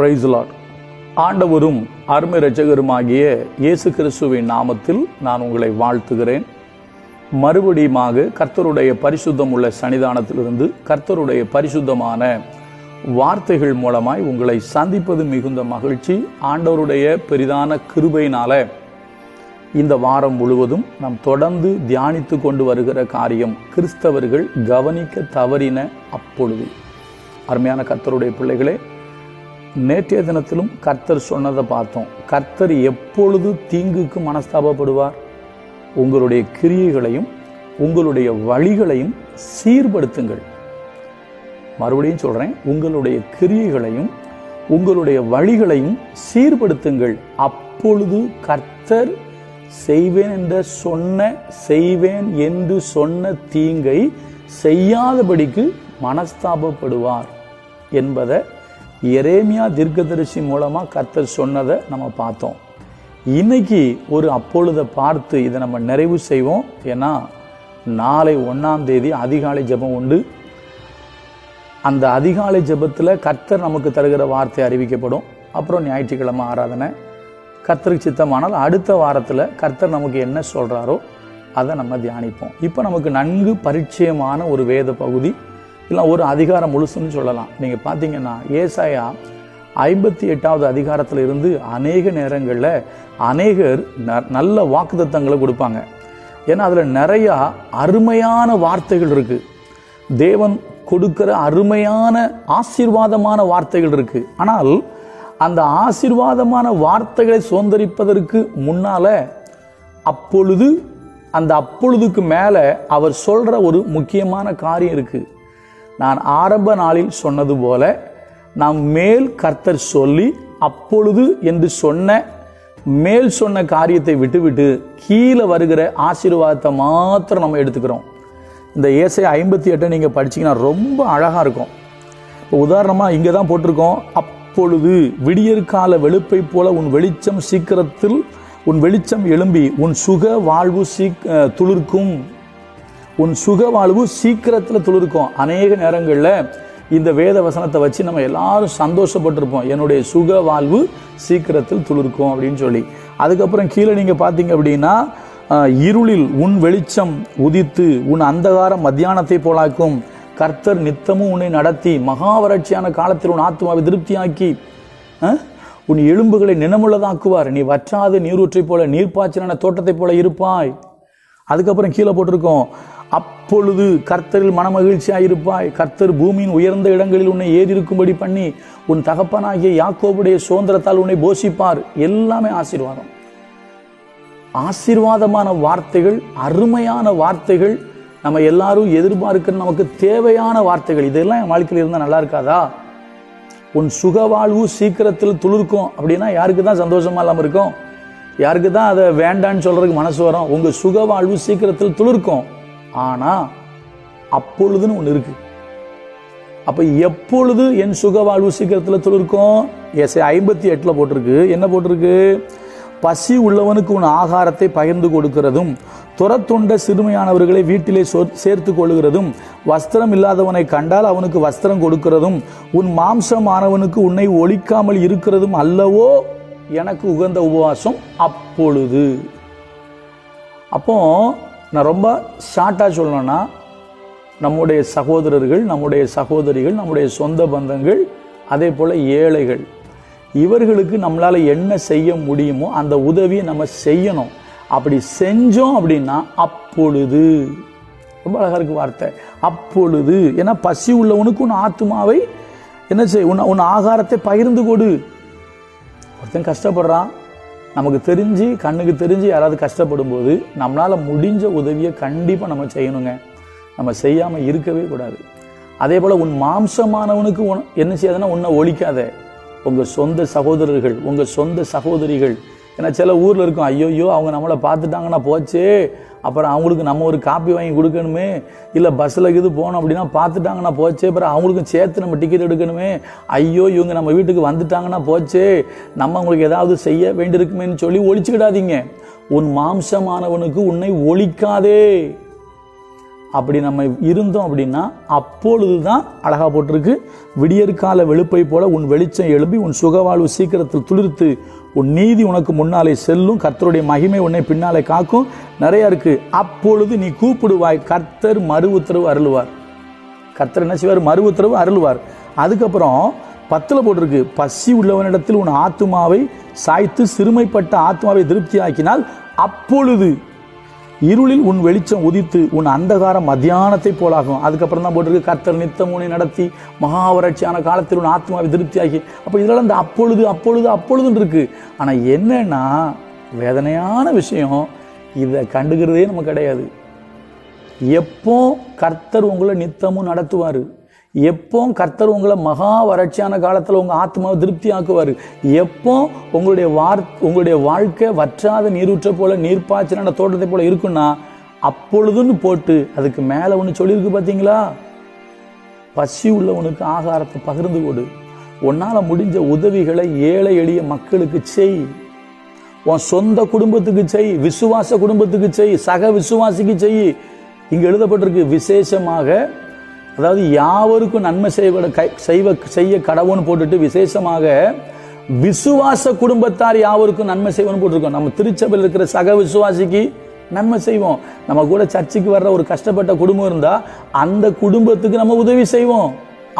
Price Lord. ஆண்டவரும் அருமை இரட்சகருமாகிய இயேசு கிறிஸ்துவின் நாமத்தில் நான் உங்களை வாழ்த்துகிறேன். மறுபடியுமாக கர்த்தருடைய பரிசுத்தம் உள்ள சன்னிதானத்திலிருந்து கர்த்தருடைய பரிசுத்தமான வார்த்தைகள் மூலமாய் உங்களை சந்திப்பது மிகுந்த மகிழ்ச்சி. ஆண்டவருடைய பெரிதான கிருபையினால இந்த வாரம் முழுவதும் நாம் தொடர்ந்து தியானித்து கொண்டு வருகிற காரியம் கிறிஸ்தவர்கள் கவனிக்க தவறின அப்பொழுது. அருமையான கர்த்தருடைய பிள்ளைகளே, நேற்றைய தினத்திலும் கர்த்தர் சொன்னதை பார்த்தோம். கர்த்தர் எப்பொழுது தீங்குக்கு மனஸ்தாபப்படுவார்? உங்களுடைய கிரியைகளையும் உங்களுடைய வழிகளையும் சீர்படுத்துங்கள். மறுபடியும் சொல்றேன், உங்களுடைய கிரியைகளையும் உங்களுடைய வழிகளையும் சீர்படுத்துங்கள். அப்பொழுது கர்த்தர் செய்வேன் என்று சொன்ன தீங்கை செய்யாதபடிக்கு மனஸ்தாபப்படுவார் என்பதை எரேமியா தீர்க்கதரிசி மூலமா கர்த்தர் சொன்னதை நம்ம பார்த்தோம். இன்னைக்கு ஒரு அப்பொழுதை பார்த்து இதை நம்ம நிறைவு செய்வோம். ஏன்னா நாளை 1ஆம் தேதி அதிகாலை ஜெபம் உண்டு. அந்த அதிகாலை ஜெபத்தில் கர்த்தர் நமக்கு தருகிற வார்த்தை அறிவிக்கப்படும். அப்புறம் ஞாயிற்றுக்கிழமை ஆராதனை. கர்த்தருக்கு சித்தமானால் அடுத்த வாரத்தில் கர்த்தர் நமக்கு என்ன சொல்கிறாரோ அதை நம்ம தியானிப்போம். இப்போ நமக்கு நன்கு பரிச்சயமான ஒரு வேத பகுதி, இல்லை ஒரு அதிகாரம் முழுசுன்னு சொல்லலாம். நீங்கள் பார்த்தீங்கன்னா ஏசாயா 58வது அதிகாரத்தில் இருந்து அநேக நேரங்களில் அநேகர் நல்ல வாக்குத்தத்தங்களை கொடுப்பாங்க. ஏன்னா அதில் நிறையா அருமையான வார்த்தைகள் இருக்குது. தேவன் கொடுக்கிற அருமையான ஆசீர்வாதமான வார்த்தைகள் இருக்குது. ஆனால் அந்த ஆசீர்வாதமான வார்த்தைகளை சுதந்திரிப்பதற்கு முன்னால அந்த அப்பொழுதுக்கு மேலே அவர் சொல்கிற ஒரு முக்கியமான காரியம் இருக்குது. நான் ஆரம்ப நாளில் சொன்னது போல நாம் மேல் கர்த்தர் சொல்லி அப்பொழுது என்று மேல் சொன்ன காரியத்தை விட்டுவிட்டு கீழே வருகிற ஆசீர்வாதத்தை மாத்திரம் நம்ம எடுத்துக்கிறோம். இந்த ஏசாயா 58 நீங்கள் படிச்சீங்கன்னா ரொம்ப அழகாக இருக்கும். இப்போ உதாரணமாக இங்கே தான் போட்டிருக்கோம், அப்பொழுது விடியற்கால வெளுப்பை போல உன் வெளிச்சம் சீக்கிரத்தில் உன் வெளிச்சம் எழும்பி உன் சுக வாழ்வு துளிர்க்கும். உன் சுக வாழ்வு சீக்கிரத்தில் துளிர்க்கும். அநேக நேரங்களில் இந்த வேத வசனத்தை வச்சு நம்ம எல்லாரும் சந்தோஷப்பட்டிருப்போம், என்னுடைய சுக வாழ்வு சீக்கிரத்தில் துளிர்க்கும் அப்படின்னு சொல்லி. அதுக்கப்புறம் கீழே நீங்கள் பார்த்தீங்க அப்படின்னா, இருளில் உன் வெளிச்சம் உதித்து உன் அந்தகாரம் மத்தியானத்தை போலாக்கும். கர்த்தர் நித்தமும் உன்னை நடத்தி மகா வறட்சியான காலத்தில் உன் ஆத்மாவை திருப்தியாக்கி உன் எலும்புகளை நினமுள்ளதாக்குவார். நீ வற்றாத நீரூற்றை போல நீர்ப்பாய்ச்சலான தோட்டத்தை போல இருப்பாய். அதுக்கப்புறம் கீழே போட்டிருக்கோம், அப்பொழுது கர்த்தரில் மனமகிழ்ச்சியாக இருப்பாய். கர்த்தர் பூமியின் உயர்ந்த இடங்களில் உன்னை ஏறி இருக்கும்படி பண்ணி உன் தகப்பனாகிய யாக்கோபுடைய சுதந்திரத்தால் உன்னை போஷிப்பார். எல்லாமே ஆசீர்வாதம், ஆசீர்வாதமான வார்த்தைகள், அருமையான வார்த்தைகள், நம்ம எல்லாரும் எதிர்பார்க்கிற நமக்கு தேவையான வார்த்தைகள். இதெல்லாம் என் வாழ்க்கையில் இருந்தால் நல்லா இருக்காதா? உன் சுகவாழ்வு சீக்கிரத்தில் துளிர்க்கும் அப்படின்னா யாருக்கு தான் சந்தோஷமா இல்லாமல் இருக்கும்? யாருக்கு தான் அதை வேண்டான்னு சொல்றதுக்கு மனசு வரும்? உங்க சுகவாழ்வு சீக்கிரத்தில் துளிர்க்கும். ஆனா அப்பொழுதுன்னு ஒன்று இருக்கு. அப்ப எப்பொழுது என் சுகவாழ்வு சீக்கிரத்தில் துளிர்க்கும்? ஏசாயா 58 போட்டிருக்கு. என்ன போட்டிருக்கு? பசி உள்ளவனுக்கு உன் ஆகாரத்தை பகிர்ந்து கொடுக்கிறதும், துரத்துண்ட சிறுமையானவர்களை வீட்டிலே சேர்த்து கொள்ளுகிறதும், வஸ்திரம் இல்லாதவனை கண்டால் அவனுக்கு வஸ்திரம் கொடுக்கிறதும், உன் மாம்சமானவனுக்கு உன்னை ஒழிக்காமல் இருக்கிறதும் அல்லவோ எனக்கு உகந்த உபவாசம் அப்பொழுது. அப்போ நான் ரொம்ப ஷார்ட்டா சொல்லணும்னா, நம்முடைய சகோதரர்கள், நம்முடைய சகோதரிகள், நம்முடைய சொந்த பந்தங்கள், அதே போல ஏழைகள், இவர்களுக்கு நம்மளால என்ன செய்ய முடியுமோ அந்த உதவியை நம்ம செய்யணும். அப்படி செஞ்சோம் அப்படின்னா அப்பொழுது, ரொம்ப அழகா இருக்கு வார்த்தை, அப்பொழுது. ஏன்னா பசி உள்ளவனுக்கு உன் ஆத்மாவை என்ன செய், உன் ஆகாரத்தை பகிர்ந்து கொடு. ஒருத்தன் கஷ்டப்படுறான், நமக்கு தெரிஞ்சு கண்ணுக்கு தெரிஞ்சு யாராவது கஷ்டப்படும் போது நம்மளால முடிஞ்ச உதவியை கண்டிப்பா நம்ம செய்யணுங்க. நம்ம செய்யாம இருக்கவே கூடாது. அதே போல உன் மாம்சமானவனுக்கு என்ன செய்யாதுன்னா உன்னை ஒழிக்காத. உங்க சொந்த சகோதரர்கள், உங்க சொந்த சகோதரிகள், ஏன்னா சில ஊர்ல இருக்கும், ஐயோ அவங்க நம்மளை பார்த்துட்டாங்கன்னா போச்சே, அப்புறம் அவங்களுக்கு நம்ம ஒரு காப்பி வாங்கி கொடுக்கணுமே, இல்லை பஸ்ஸில் இது போனோம் அப்படின்னா பார்த்துட்டாங்கன்னா போச்சே, அப்புறம் அவங்களுக்கும் சேர்த்து நம்ம டிக்கெட் எடுக்கணுமே, ஐயோ இவங்க நம்ம வீட்டுக்கு வந்துட்டாங்கன்னா போச்சே, நம்ம அவங்களுக்கு ஏதாவது செய்ய வேண்டியிருக்குமேன்னு சொல்லி ஒழிச்சுக்கிடாதீங்க. உன் மாம்சமானவனுக்கு உன்னை ஒழிக்காதே. அப்படி நம்ம இருந்தோம் அப்படின்னா அப்பொழுதுதான் அழகா போட்டிருக்கு, விடியற்கால வெளுப்பை போல உன் வெளிச்சம் எழும்பி உன் சுகவாழ்வு சீக்கிரத்தில் துளிர்த்து உன் நீதி உனக்கு முன்னாலே செல்லும், கர்த்தருடைய மகிமை உன்னை பின்னாலே காக்கும். நிறைய இருக்கு. அப்பொழுது நீ கூப்பிடுவாய், கர்த்தர் மறு உத்தரவு அருளுவார். கர்த்தர் என்ன செய்வார்? மறு உத்தரவு அருளுவார். அதுக்கப்புறம் 10 போட்டிருக்கு, பசி உள்ளவனிடத்தில் உன் ஆத்துமாவை சாய்த்து சிறுமைப்பட்ட ஆத்மாவை திருப்தி ஆக்கினால் அப்பொழுது இருளில் உன் வெளிச்சம் உதித்து உன் அந்தகாரம் மத்தியானத்தை போலாகும். அதுக்கப்புறம் தான் போட்டிருக்கு, கர்த்தர் நித்தம் உன்னை நடத்தி மகா வறட்சியான காலத்தில் உன் ஆத்மாவை திருப்தியாகி. அப்போ இதெல்லாம் இந்த அப்பொழுது அப்பொழுது அப்பொழுதுன்னு இருக்கு. ஆனால் என்னன்னா வேதனையான விஷயம், இதை கண்டுக்கிறதே நம்ம கிடையாது. எப்போ கர்த்தர் உங்களை நித்தமும் நடத்துவார், எப்போ கர்த்தர் உங்களை மகா வறட்சியான காலத்தில் உங்கள் ஆத்மாவை திருப்தி ஆக்குவார், எப்போ உங்களுடைய வாழ்க்கை வற்றாத நீரூற்ற போல நீர்ப்பாய்ச்சலான தோட்டத்தை போல இருக்குன்னா அப்பொழுதுன்னு போட்டு அதுக்கு மேலே ஒன்று சொல்லியிருக்கு பார்த்தீங்களா, பசி உள்ளவனுக்கு ஆகாரத்தை பகிர்ந்து கொடு, உன்னால் முடிஞ்ச உதவிகளை ஏழை எளிய மக்களுக்கு செய், உன் சொந்த குடும்பத்துக்கு செய், விசுவாச குடும்பத்துக்கு செய், சக விசுவாசிக்கு செய். இங்கே எழுதப்பட்டிருக்கு விசேஷமாக, அதாவது யாவருக்கும் நன்மை செய்ய கடவுன்னு போட்டுட்டு விசேஷமாக விசுவாச குடும்பத்தார் யாவருக்கும் நன்மை செய்வோன்னு போட்டிருக்கோம். நம்ம திருச்சபையில் இருக்கிற சக விசுவாசிக்கு நன்மை செய்வோம். நம்ம கூட சர்ச்சுக்கு வர்ற ஒரு கஷ்டப்பட்ட குடும்பம் இருந்தா அந்த குடும்பத்துக்கு நம்ம உதவி செய்வோம்.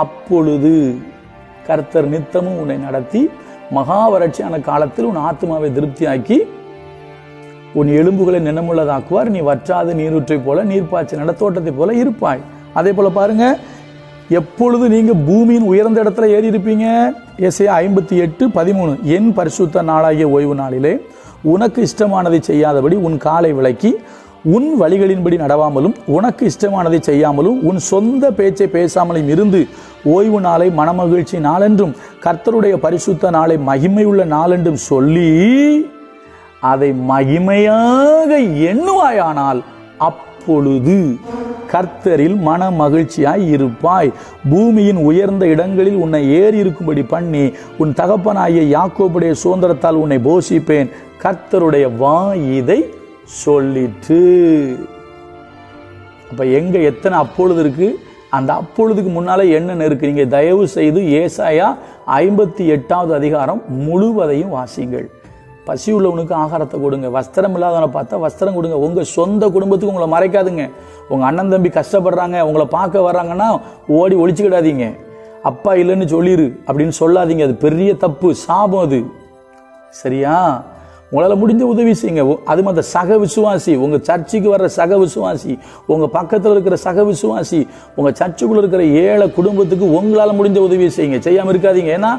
அப்பொழுது கர்த்தர் நித்தமும் உன்னை நடத்தி மகா வறட்சியான காலத்தில் உன் ஆத்மாவை திருப்தியாக்கி உன் எலும்புகளை நினமுள்ளதாக்குவார், நீ வற்றாத நீரூற்றை போல நீர்ப்பாய்ச்சல் தோட்டத்தை போல இருப்பாய். அதே போல பாருங்க, எப்பொழுது நீங்க பூமியின் உயர்ந்த இடத்துல ஏறி இருப்பீங்க. ஏசாயா 58:13, என் பரிசுத்த நாளாகிய ஓய்வு நாளிலே உனக்கு இஷ்டமானதை செய்யாதபடி உன் காலை விலக்கி உன் வழிகளின்படி நடவாமலும் உனக்கு இஷ்டமானதை செய்யாமலும் உன் சொந்த பேச்சை பேசாமலும் இருந்து ஓய்வு நாளை மனமகிழ்ச்சி நாளென்றும் கர்த்தருடைய பரிசுத்த நாளை மகிமையுள்ள நாளென்றும் சொல்லி அதை மகிமையாக எண்ணுவாயானால் அப்பொழுது கர்த்தரில் மன மகிழ்ச்சியாய் இருப்பாய். பூமியின் உயர்ந்த இடங்களில் உன்னை ஏறி இருக்கும்படி பண்ணி உன் தகப்பனாகிய யாக்கோபுடைய சுதந்திரத்தால் உன்னை போஷிப்பேன். கர்த்தருடைய வாய் இதை சொல்லிட்டு. அப்ப எங்க எத்தனை அப்பொழுது இருக்கு, அந்த அப்பொழுதுக்கு முன்னால என்னென்ன இருக்கு? நீங்க தயவு செய்து ஏசாயா 58வது அதிகாரம் முழுவதையும் வாசிங்கள். பசி உள்ளவனுக்கு ஆகாரத்தை கொடுங்க, வஸ்திரம் இல்லாதவனை பார்த்தா வஸ்திரம் கொடுங்க. உங்க சொந்த குடும்பத்துக்கு உங்களை மறைக்காதுங்க. உங்க அண்ணன் தம்பி கஷ்டப்படுறாங்க, உங்களை பார்க்க வர்றாங்கன்னா ஓடி ஒழிச்சுக்கிடாதீங்க. அப்பா இல்லைன்னு சொல்லிரு அப்படின்னு சொல்லாதீங்க, அது பெரிய தப்பு, சாபம் அது. சரியா? உங்களால் முடிஞ்ச உதவி செய்யுங்க. அது மாதிரி சக விசுவாசி, உங்க சர்ச்சுக்கு வர்ற சக விசுவாசி, உங்க பக்கத்தில் இருக்கிற சக விசுவாசி, உங்க சர்ச்சுக்குள்ள இருக்கிற ஏழை குடும்பத்துக்கு உங்களால் முடிஞ்ச உதவி செய்யுங்க, செய்யாம இருக்காதீங்க. ஏன்னா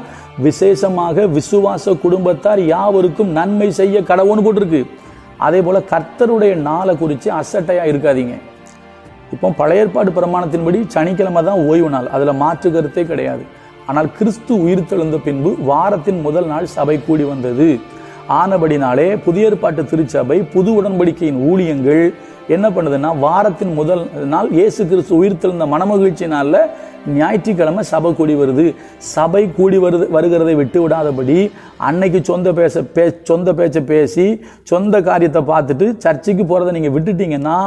விசேஷமாக விசுவாச குடும்பத்தார் யாவருக்கும் நன்மை செய்ய கடவுன்னு போட்டிருக்கு. அதே போல கர்த்தருடைய நாளை குறித்து அசட்டையா இருக்காதீங்க. இப்போ பழைய ஏற்பாடு பிரமாணத்தின்படி சனிக்கிழமை தான் ஓய்வு நாள், அதுல மாற்று கருத்தே கிடையாது. ஆனால் கிறிஸ்து உயிர்த்தெழுந்த பின்பு வாரத்தின் முதல் நாள் சபை கூடி வந்தது. ஆனபடினாலே புதிய ஏற்பாட்டு திருச்சபை புது உடன்படிக்கையின் ஊழியங்கள் என்ன பண்ணுதுன்னா, வாரத்தின் முதல் நாள் இயேசு கிறிஸ்து உயிர்த்தெழுந்த மனமகிழ்ச்சி நாள்ல ஞாயிற்றுக்கிழமை சபை கூடி வருது. சபை கூடி வருகிறதை விட்டு விடாதபடி அன்னைக்கு சொந்த பேச்சை பேசி சொந்த காரியத்தை பார்த்துட்டு சர்ச்சுக்கு போறதை நீங்க விட்டுட்டீங்கன்னா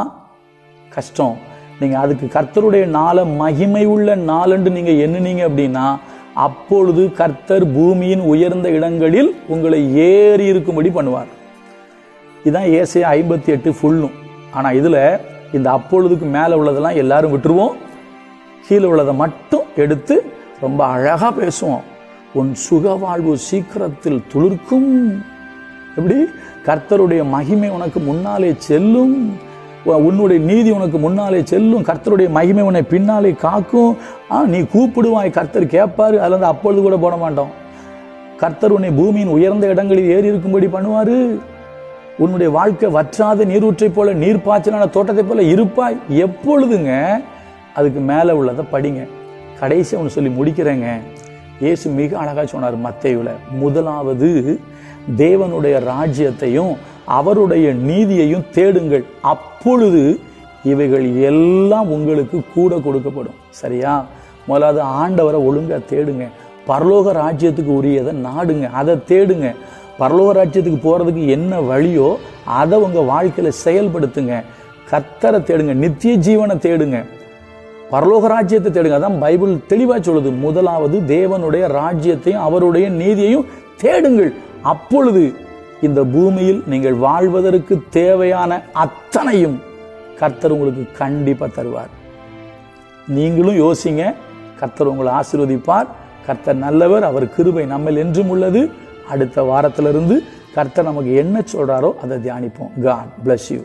கஷ்டம். நீங்க அதுக்கு கர்த்தருடைய நாளை மகிமை உள்ள நாளென்று நீங்க எண்ணுனீங்க அப்படின்னா அப்பொழுது கர்த்தர் பூமியின் உயர்ந்த இடங்களில் உங்களை ஏறி இருக்கும்படி பண்ணுவார். இதுதான் ஏசாயா 58 ஃபுல்லும். ஆனா இதுல இந்த அப்பொழுதுக்கு மேல உள்ளதெல்லாம் எல்லாரும் விட்டுருவோம், கீழே உள்ளதை மட்டும் எடுத்து ரொம்ப அழகா பேசுவோம். உன் சுகவாழ்வு சீக்கிரத்தில் துளிர்க்கும். எப்படி? கர்த்தருடைய மகிமை உனக்கு முன்னாலே செல்லும், உன்னுடைய நீதி உனக்கு முன்னாலே செல்லும், கர்த்தருடைய மகிமை உன்னை பின்னாலே காக்கும். நீ கூப்பிடுவாய், கர்த்தர் கேட்பாரு. அதுல இருந்து அப்பொழுது கூட போட மாட்டோம். கர்த்தர் உன்னை பூமியின் உயர்ந்த இடங்களில் ஏறி இருக்கும்படி பண்ணுவாரு. உன்னுடைய வாழ்க்கை வற்றாத நீரூற்றை போல நீர்ப்பாய்ச்சலான தோட்டத்தை போல இருப்பாய். எப்பொழுதுங்க? அதுக்கு மேல உள்ளதை படிங்க. கடைசி ஒன்று சொல்லி முடிக்கிறேங்க. இயேசு மிக அழகா சொன்னார் மத்தேயுல, முதலாவது தேவனுடைய ராஜ்யத்தையும் அவருடைய நீதியையும் தேடுங்கள், அப்பொழுது இவைகள் எல்லாம் உங்களுக்கு கூட கொடுக்கப்படும். சரியா? முதலாவது ஆண்டவரை ஒழுங்கா தேடுங்க. பரலோக ராஜ்யத்துக்கு உரியதை நாடுங்க, அதை தேடுங்க. பரலோக ராஜ்யத்துக்கு போறதுக்கு என்ன வழியோ அதை உங்க வாழ்க்கையில செயல்படுத்துங்க. கர்த்தரை தேடுங்க, நித்திய ஜீவனை தேடுங்க, பரலோக ராஜ்யத்தை தேடுங்க. அதான் பைபிள் தெளிவா சொல்லுது. முதலாவது தேவனுடைய ராஜ்யத்தையும் அவருடைய நீதியையும் தேடுங்கள். அப்பொழுது இந்த பூமியில் நீங்கள் வாழ்வதற்கு தேவையான அத்தனையும் கர்த்தர் உங்களுக்கு கண்டிப்பா தருவார். நீங்களும் யோசிங்க. கர்த்தர் உங்களை ஆசீர்வதிப்பார். கர்த்தர் நல்லவர், அவர் கிருபை நம்மில் என்றும் உள்ளது. அடுத்த வாரத்திலிருந்து கர்த்தர் நமக்கு என்ன சொல்றாரோ அதை தியானிப்போம். God bless you.